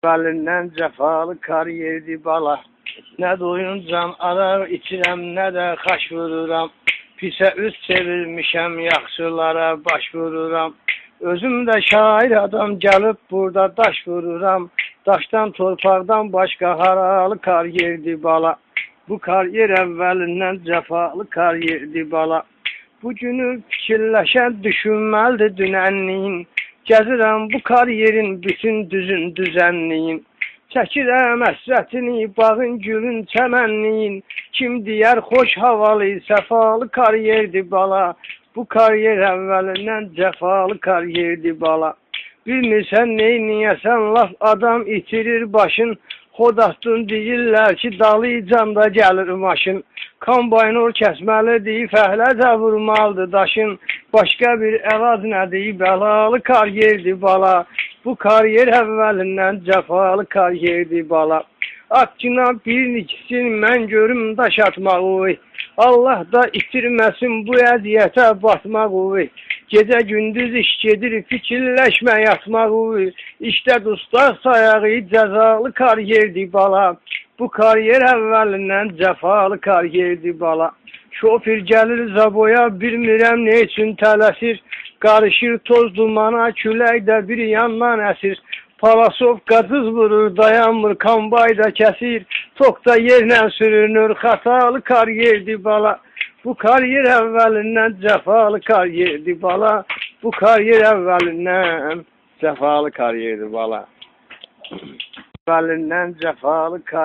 Əvvəlindən cəfalı kariyerdi bala. Nə doyuncam araq içirəm, nə də xaş vururam. Pisə üz çevirmişəm, yaxşılara baş vururam. Özüm də şair adam, gəlib burada daş vururam. Daşdan, torpaqdan başqa haralı kariyerdi bala. Bu kariyer əvvəlindən cəfalı kariyerdi bala. Bugünü fikirləşən düşünməlidir dünənliyin. Gəzirəm bu kariyerin bütün düzənliyin. Çəkirəm əsrətini, bağın, gülün, çəmənliyin. Kim deyər xoş havalı, səfalı kariyerdi bala. Bu kariyer əvvəlindən cəfalı kariyerdi bala. Bilmirsən neyniyəsən, laf adam itirir başın. Xodastın deyirlər ki, dalıcanda gəlir maşın. Kombaynor kəsməlidir, fəhləcə vurmalıdır daşın. Başqa bir əvaz nədir, bəlalı kariyerdi bala. Bu kariyer əvvəlindən cəfalı kariyerdi bala. Atçına bir niksin, mən görüm daş atmağı. Allah da itirməsin bu əziyyətə batmağı. Gecə gündüz iş gedir, fikirləşmə yatmağı. İşdə dustaq sayağı, cəzalı kariyerdi bala. Bu kariyer əvvəlindən cəfalı kariyerdi bala. Şoför gəlir zaboya, bilmirəm ne üçün tələsir. Qarışır toz dumana, külək də bir yandan əsir. Palasov qacız vurur, dayanmır, kombay da kəsir. Tokda yerlə sürünür, xatalı kariyerdi bala. Bu kariyer əvvəlindən cəfalı kariyerdi bala. Bu kariyer əvvəlindən cəfalı kariyerdi bala. Əvvəlindən cəfalı kariyerdi.